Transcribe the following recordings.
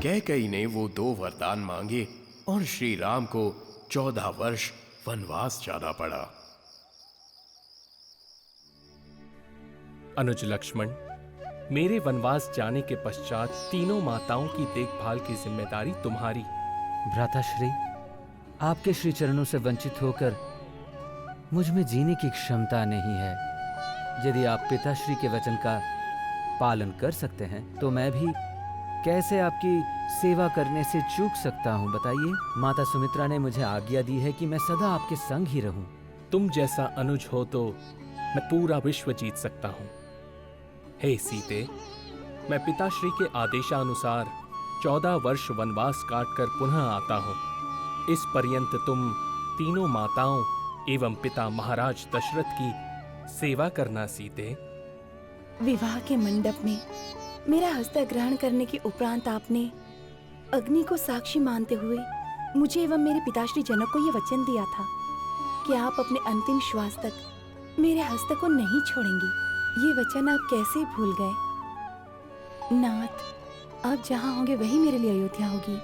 कैकेयी ने वो 2 वरदान मांगे और श्री राम को 14 वर्ष वनवास जाना पड़ा। अनुज लक्ष्मण, मेरे वनवास जाने के पश्चात तीनों माताओं की देखभाल की जिम्मेदारी तुम्हारी। भ्राताश्री, आपके श्री चरणों से वंचित होकर मुझ में जीने की क्षमता नहीं है। यदि आप पिताश्री के वचन का पालन कर सकते हैं तो मैं भी कैसे आपकी सेवा करने से चूक सकता हूँ, बताइए। माता सुमित्रा ने मुझे आज्ञा दी है कि मैं सदा आपके संग ही रहूं। तुम जैसा अनुज हो तो मैं पूरा विश्व जीत सकता हूँ। हे सीते, मैं पिताश्री के आदेशानुसार 14 वर्ष वनवास काटकर पुनः आता हूँ। इस पर्यंत तुम तीनों माताओं एवं पिता महाराज दशरथ की सेवा करना सीते। विवाह के मंडप में मेरा हस्ता ग्रहण करने के उपरांत आपने अग्नि को साक्षी मानते हुए मुझे एवं मेरे पिताश्री जनक को यह वचन दिया था कि आप अपने अंतिम श्वास तक मेरे हस्त को नहीं छोड़ेंगे। ये वचन आप कैसे भूल गए? नाथ, आप जहाँ होंगे वही मेरे लिए अयोध्या होगी।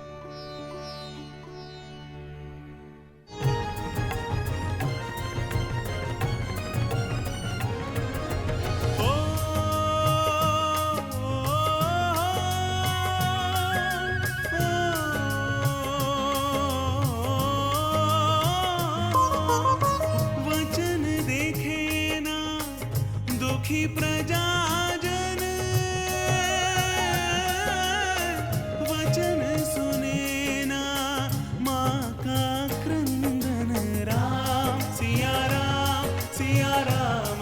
प्रजाजन वचन सुने ना माँ का क्रंदन। राम सिया राम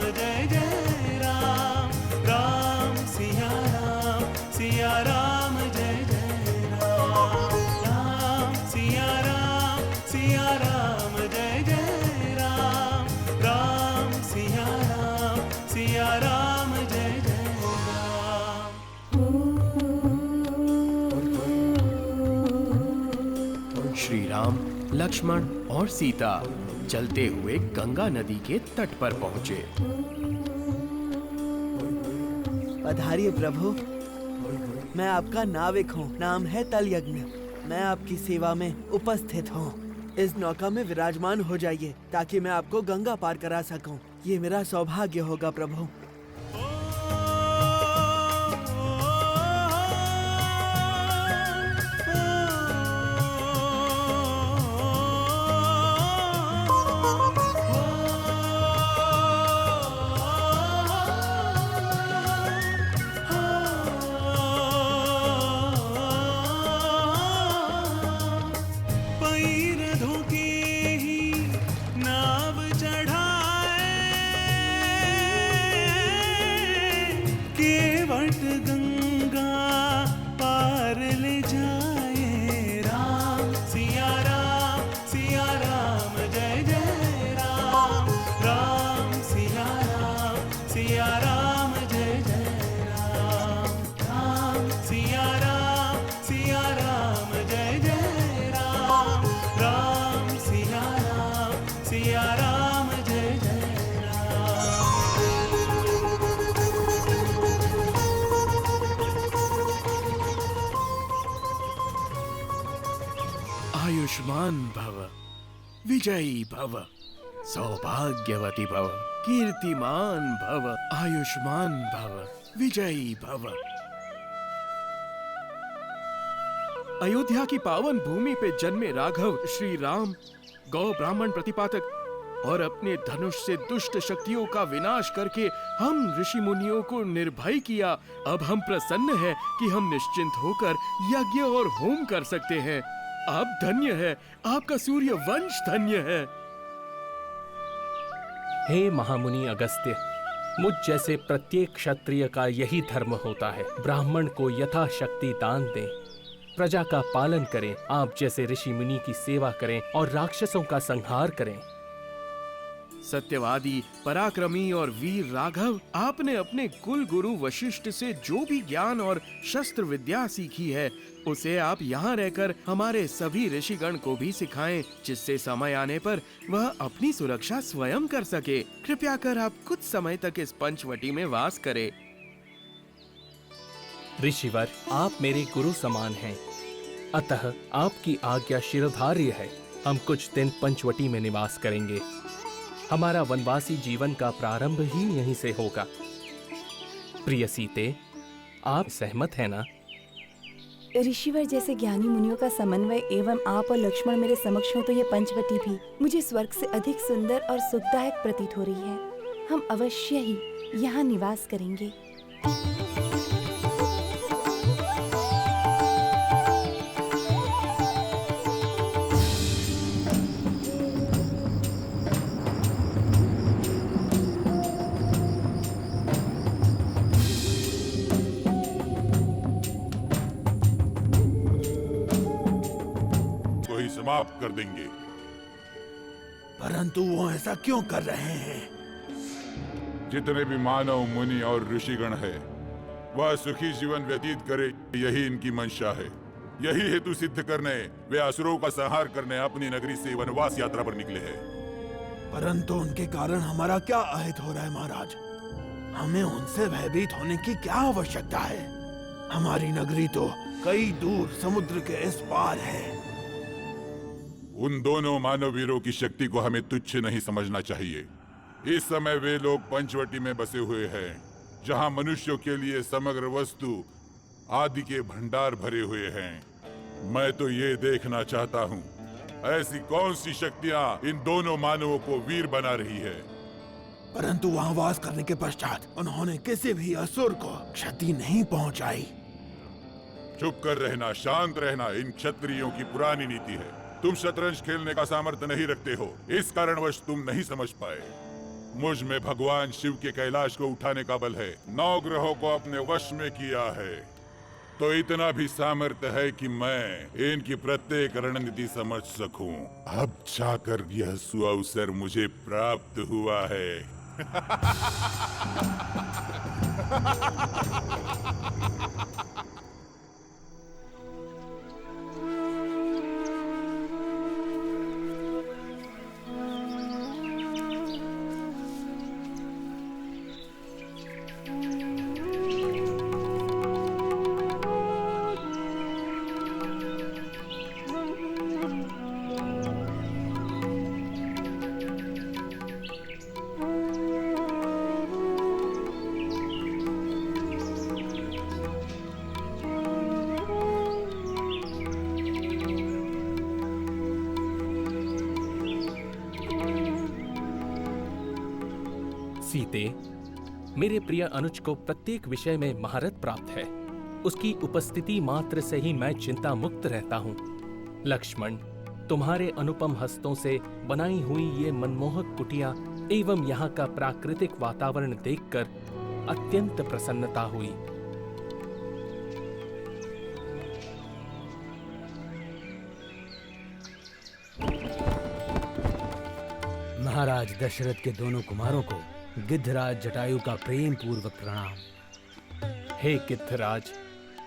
जय जय राम। राम सिया राम जय जय राम। राम सिया राम जय जय राम। राम सिया राम जय जय राम। श्री राम, लक्ष्मण और सीता चलते हुए गंगा नदी के तट पर पहुंचे। पधारिए प्रभु, मैं आपका नाविक हूँ, नाम है तलयज्ञ। मैं आपकी सेवा में उपस्थित हूँ। इस नौका में विराजमान हो जाइए ताकि मैं आपको गंगा पार करा सकूं। ये मेरा सौभाग्य होगा प्रभु। गंगा पार ले जाए। राम सिया राम जय जय राम। राम सिया राम जय जय राम। राम सिया राम जय जय राम। राम सिया राम जय जय आयुष्मान भव, विजयी भव, सौभाग्यवती भव, कीर्तिमान भव, आयुष्मान भव, विजयी भव। अयोध्या की पावन भूमि पे जन्मे राघव श्री राम गौ ब्राह्मण प्रतिपादक और अपने धनुष से दुष्ट शक्तियों का विनाश करके हम ऋषि मुनियों को निर्भय किया। अब हम प्रसन्न हैं कि हम निश्चिंत होकर यज्ञ और होम कर सकते हैं। आप धन्य है, आपका सूर्य वंश धन्य है। हे महामुनि अगस्त्य, मुझ जैसे प्रत्येक क्षत्रिय का यही धर्म होता है। ब्राह्मण को यथाशक्ति दान दें, प्रजा का पालन करें, आप जैसे ऋषि मुनि की सेवा करें और राक्षसों का संहार करें। सत्यवादी, पराक्रमी और वीर राघव, आपने अपने कुल गुरु वशिष्ठ से जो भी ज्ञान और शस्त्र विद्या सीखी है उसे आप यहाँ रहकर हमारे सभी ऋषिगण को भी सिखाएं, जिससे समय आने पर वह अपनी सुरक्षा स्वयं कर सके। कृपया कर आप कुछ समय तक इस पंचवटी में वास करें। ऋषिवर, आप मेरे गुरु समान हैं। अतः आपकी आज्ञा शिरोधार्य है। हम कुछ दिन पंचवटी में निवास करेंगे। हमारा वनवासी जीवन का प्रारंभ ही यहीं से होगा। प्रिय सीते, आप सहमत हैं ना? ऋषिवर जैसे ज्ञानी मुनियों का समन्वय एवं आप और लक्ष्मण मेरे समक्ष हो तो ये पंचवटी भी मुझे स्वर्ग से अधिक सुंदर और सुखदायक प्रतीत हो रही है। हम अवश्य ही यहाँ निवास करेंगे। समाप्त कर देंगे। परंतु वो ऐसा क्यों कर रहे हैं? जितने भी मानव, मुनि और ऋषिगण है, वह सुखी जीवन व्यतीत करे, यही इनकी मंशा है। यही हेतु सिद्ध करने वे असुरों का संहार करने अपनी नगरी से वनवास यात्रा पर निकले हैं। परंतु उनके कारण हमारा क्या अहित हो रहा है महाराज? हमें उनसे भयभीत होने की क्या आवश्यकता है? हमारी नगरी तो कई दूर समुद्र के इस पार है। उन दोनों मानव वीरों की शक्ति को हमें तुच्छ नहीं समझना चाहिए। इस समय वे लोग पंचवटी में बसे हुए हैं, जहां मनुष्यों के लिए समग्र वस्तु आदि के भंडार भरे हुए हैं। मैं तो ये देखना चाहता हूँ, ऐसी कौन सी शक्तियाँ इन दोनों मानवों को वीर बना रही है। परंतु वहाँ वास करने के पश्चात उन्होंने किसी भी असुर को क्षति नहीं पहुँचाई। चुप कर रहना, शांत रहना इन क्षत्रियों की पुरानी नीति है। तुम शतरंज खेलने का सामर्थ्य नहीं रखते हो, इस कारणवश तुम नहीं समझ पाए। मुझ में भगवान शिव के कैलाश को उठाने का बल है। 9 ग्रहों को अपने वश में किया है, तो इतना भी सामर्थ्य है कि मैं इनकी प्रत्येक रणनीति समझ सकूं। अब जाकर यह सुअवसर मुझे प्राप्त हुआ है। सीते, मेरे प्रिय अनुज को प्रत्येक विषय में महारत प्राप्त है। उसकी उपस्थिति मात्र से ही मैं चिंता मुक्त रहता हूँ। लक्ष्मण, तुम्हारे अनुपम हस्तों से बनाई हुई ये मनमोहक कुटिया एवं यहाँ का प्राकृतिक वातावरण देखकर अत्यंत प्रसन्नता हुई। महाराज दशरथ के दोनों कुमारों को गिद्धराज जटायु का प्रेम पूर्वक प्रणाम। हे गिद्धराज,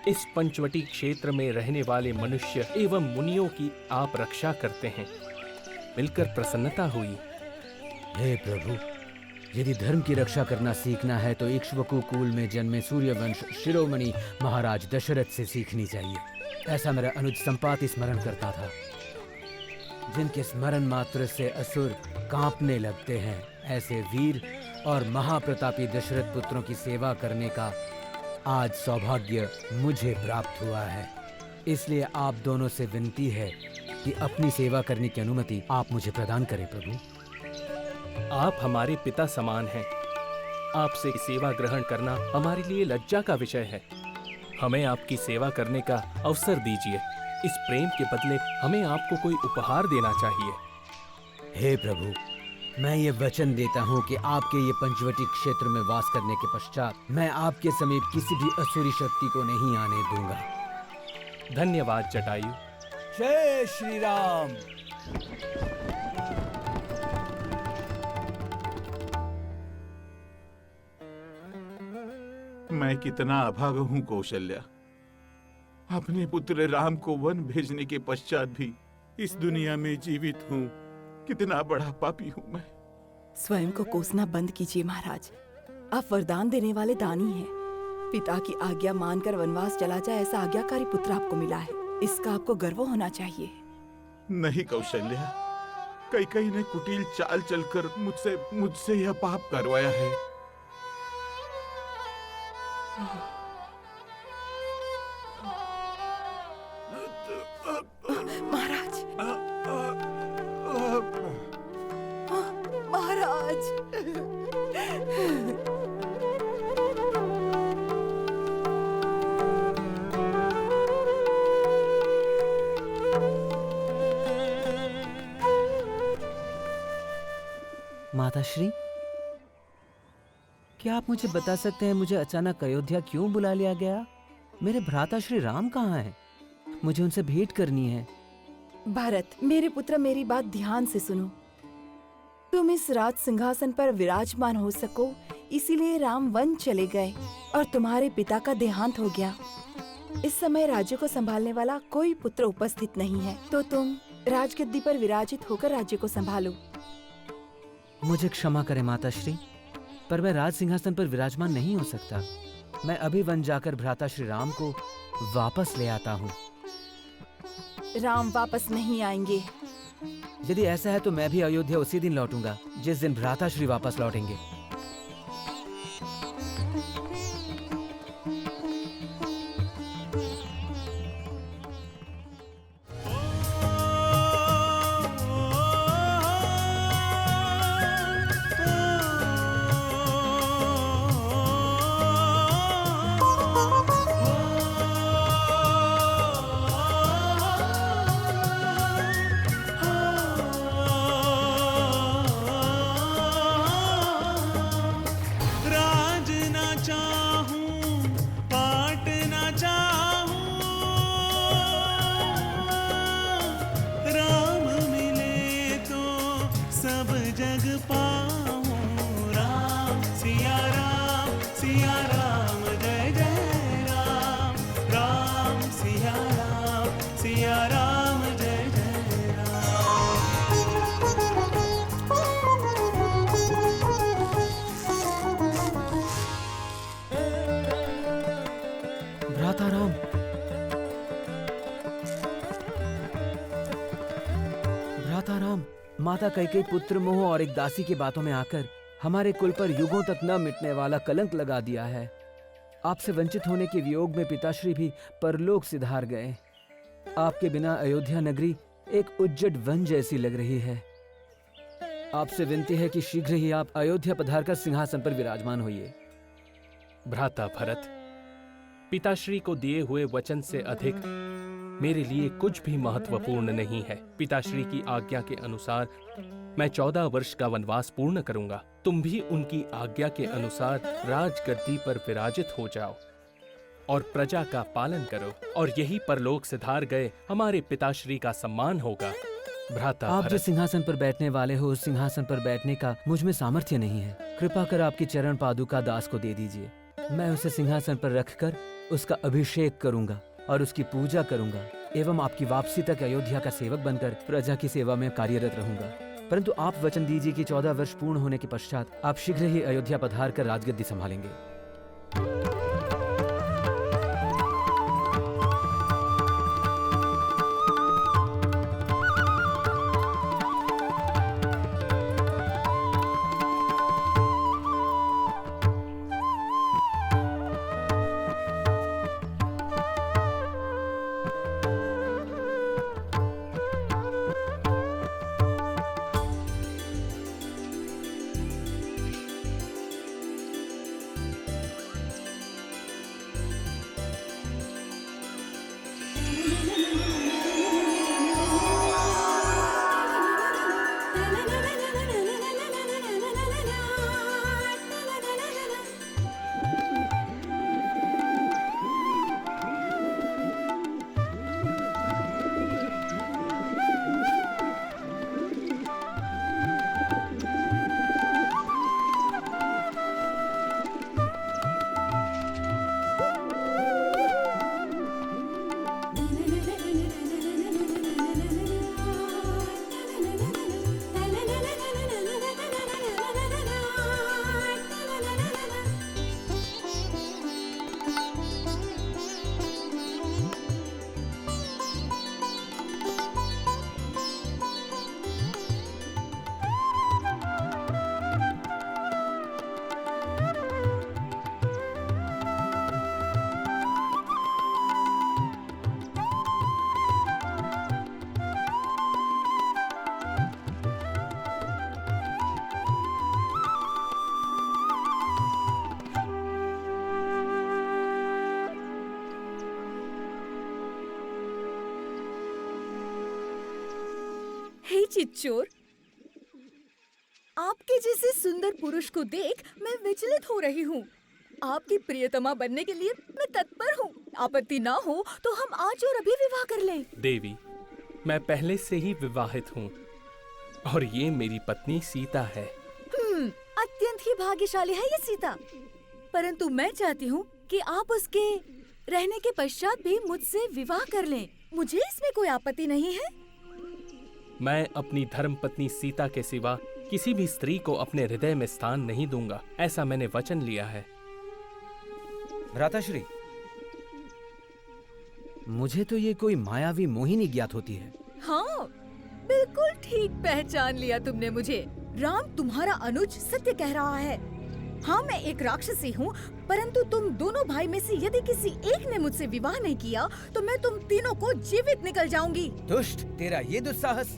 इस पंचवटी क्षेत्र में रहने वाले मनुष्य एवं मुनियों की आप रक्षा करते हैं, मिलकर प्रसन्नता हुई। हे प्रभु, यदि धर्म की रक्षा करना सीखना है तो इक्ष्वाकु कुल में जन्मे सूर्यवंश शिरोमणि महाराज दशरथ से सीखनी चाहिए। ऐसा मेरा अनुज संपाति स्मरण करता था, जिनके स्मरण मात्र से असुर कांपने लगते हैं। ऐसे वीर और महाप्रतापी दशरथ पुत्रों की सेवा करने का आज सौभाग्य मुझे प्राप्त हुआ है। इसलिए आप दोनों से विनती है कि अपनी सेवा करने की अनुमति आप मुझे प्रदान करें प्रभु। आप हमारे पिता समान हैं। आपसे सेवा ग्रहण करना हमारे लिए लज्जा का विषय है। हमें आपकी सेवा करने का अवसर दीजिए। इस प्रेम के बदले हमें आपको कोई उपहार देना चाहिए। हे प्रभु, मैं ये वचन देता हूँ कि आपके ये पंचवटी क्षेत्र में वास करने के पश्चात मैं आपके समीप किसी भी असुरी शक्ति को नहीं आने दूंगा। धन्यवाद जटायु। जय श्री राम। मैं कितना अभागा हूँ कौशल्या। अपने पुत्र राम को वन भेजने के पश्चात भी इस दुनिया में जीवित हूँ। कितना बड़ा पापी हूँ मैं। स्वयं को कोसना बंद कीजिए महाराज। आप वरदान देने वाले दानी हैं। पिता की आज्ञा मानकर वनवास चला जाए, ऐसा आज्ञाकारी पुत्र आपको मिला है। इसका आपको गर्व होना चाहिए। नहीं कौशल्या, कई ने कुटिल चाल चलकर मुझसे यह पाप करवाया है। महाराज, महाराज, माताश्री, क्या आप मुझे बता सकते हैं मुझे अचानक अयोध्या क्यों बुला लिया गया? मेरे भ्राता श्री राम कहाँ हैं? मुझे उनसे भेंट करनी है। भरत, मेरे पुत्र, मेरी बात ध्यान से सुनो। तुम इस राज सिंहासन पर विराजमान हो सको, इसीलिए राम वन चले गए और तुम्हारे पिता का देहांत हो गया। इस समय राज्य को संभालने वाला कोई पुत्र उपस्थित नहीं है, तो तुम राजगद्दी पर विराजित होकर राज्य को संभालो। मुझे क्षमा करें माताश्री, पर मैं राज सिंहासन पर विराजमान नहीं हो सकता। मैं अभी वन जाकर भ्राता श्री राम को वापस ले आता हूँ। राम वापस नहीं आएंगे। यदि ऐसा है तो मैं भी अयोध्या उसी दिन लौटूंगा जिस दिन भ्राता श्री वापस लौटेंगे। माता कैकेयी पुत्र मोह और एक दासी की बातों में आकर हमारे कुल पर युगों तक न मिटने वाला कलंक लगा दिया है। आपसे वंचित होने के वियोग में पिताश्री भी परलोक सिधार गए। आपके बिना अयोध्या नगरी एक उज्जड वन जैसी लग रही है। आपसे विनती है कि शीघ्र ही आप अयोध्या पधारकर सिंहासन पर विराजमान होइए। भ्राता भरत, पिताश्री को दिए हुए वचन से अधिक मेरे लिए कुछ भी महत्वपूर्ण नहीं है। पिताश्री की आज्ञा के अनुसार मैं 14 वर्ष का वनवास पूर्ण करूंगा। तुम भी उनकी आज्ञा के अनुसार राजगद्दी पर विराजित हो जाओ और प्रजा का पालन करो, और यही परलोक सिधार गए हमारे पिताश्री का सम्मान होगा। भ्राता आप भरत, जिस सिंहासन पर बैठने वाले हो उस सिंहासन पर बैठने का मुझ में सामर्थ्य नहीं है। कृपा कर आपकी चरण पादुका दास को दे दीजिए। मैं उसे सिंहासन पर रखकर उसका अभिषेक करूंगा और उसकी पूजा करूंगा एवं आपकी वापसी तक अयोध्या का सेवक बनकर प्रजा की सेवा में कार्यरत रहूंगा। परंतु आप वचन दीजिए कि 14 वर्ष पूर्ण होने के पश्चात आप शीघ्र ही अयोध्या पधार कर राजगद्दी संभालेंगे। हे चिच्चोर, आपके जैसे सुंदर पुरुष को देख मैं विचलित हो रही हूँ। आपकी प्रियतमा बनने के लिए मैं तत्पर हूँ। आपत्ति ना हो तो हम आज और अभी विवाह कर लें। देवी, मैं पहले से ही विवाहित हूँ और ये मेरी पत्नी सीता है। अत्यंत ही भाग्यशाली है ये सीता, परंतु मैं चाहती हूँ कि आप उसके रहने के पश्चात भी मुझसे विवाह कर लें। मुझे इसमें कोई आपत्ति नहीं है। मैं अपनी धर्म पत्नी सीता के सिवा किसी भी स्त्री को अपने हृदय में स्थान नहीं दूंगा, ऐसा मैंने वचन लिया है। भ्राताश्री, मुझे तो ये कोई मायावी मोहिनी ज्ञात होती है। हाँ, बिल्कुल ठीक पहचान लिया तुमने मुझे। राम तुम्हारा अनुज सत्य कह रहा है। हाँ, मैं एक राक्षसी हूँ, परंतु तुम दोनों भाई में से यदि किसी एक ने मुझसे विवाह नहीं किया तो मैं तुम तीनों को जीवित निकल जाऊंगी। दुष्ट, तेरा ये दुस्साहस!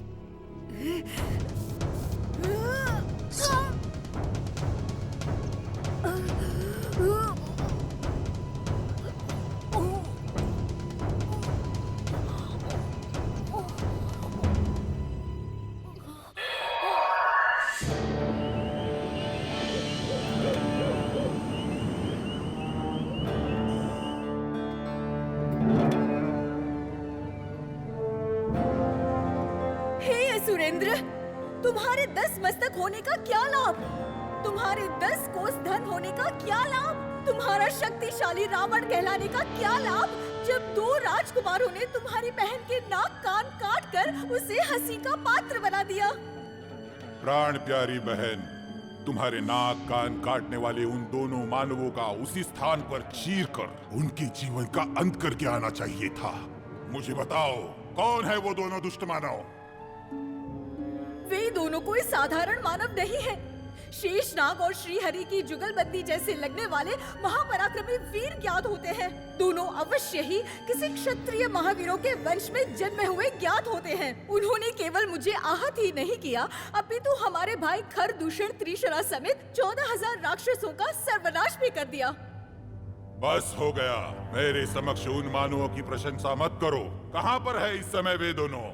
सुरेंद्र, तुम्हारे 10 मस्तक होने का क्या लाभ? तुम्हारे 10 कोस धन होने का क्या लाभ? तुम्हारा शक्तिशाली रावण कहलाने का क्या लाभ, जब 2 राजकुमारों ने तुम्हारी बहन के नाक कान काट कर उसे हंसी का पात्र बना दिया। प्राण प्यारी बहन, तुम्हारे नाक कान काटने वाले उन दोनों मानवों का उसी स्थान पर चीर कर उनके जीवन का अंत करके आना चाहिए था। मुझे बताओ, कौन है वो दोनों दुष्ट मानव? वे दोनों कोई साधारण मानव नहीं है। शेषनाग और श्रीहरि की जुगलबंदी जैसे लगने वाले महापराक्रमी वीर ज्ञात होते हैं। दोनों अवश्य ही किसी क्षत्रिय महावीरों के वंश में जन्मे हुए ज्ञात होते हैं। उन्होंने केवल मुझे आहत ही नहीं किया, अपितु हमारे भाई खरदूषण त्रिशरा समेत 14,000 राक्षसों का सर्वनाश भी कर दिया। बस हो गया। मेरे समक्ष उन मानवों की प्रशंसा मत करो। कहाँ पर है इस समय वे दोनों?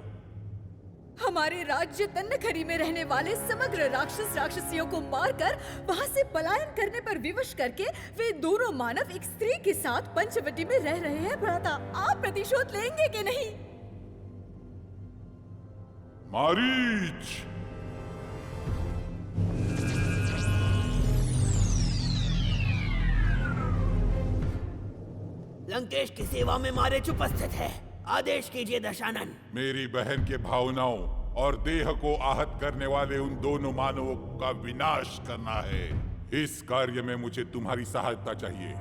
हमारे राज्य तन्नखरी में रहने वाले समग्र राक्षसियों को मारकर वहाँ से पलायन करने पर विवश करके वे दोनों मानव एक स्त्री के साथ पंचवटी में रह रहे हैं। भ्राता, आप प्रतिशोध लेंगे कि नहीं? मारीच! लंकेश की सेवा में मारीच उपस्थित है। आदेश कीजिए दशानन। मेरी बहन के भावनाओं और देह को आहत करने वाले उन दोनों मानवों का विनाश करना है। इस कार्य में मुझे तुम्हारी सहायता चाहिए।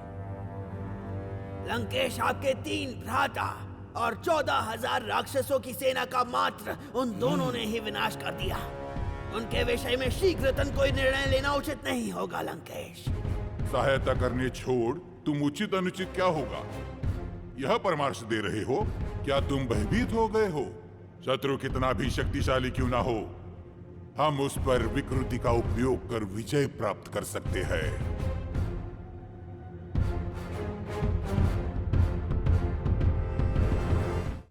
लंकेश आपके 3 भ्राता और 14,000 राक्षसों की सेना का मात्र उन दोनों ने ही विनाश कर दिया। उनके विषय में शीघ्रतन कोई निर्णय लेना उचित नहीं होगा। लंकेश, सहायता करने छोड़ तुम उचित अनुचित क्या होगा यह परामर्श दे रहे हो? क्या तुम भयभीत हो गए हो? शत्रु कितना भी शक्तिशाली क्यों ना हो, हम उस पर विकृति का उपयोग कर विजय प्राप्त कर सकते हैं।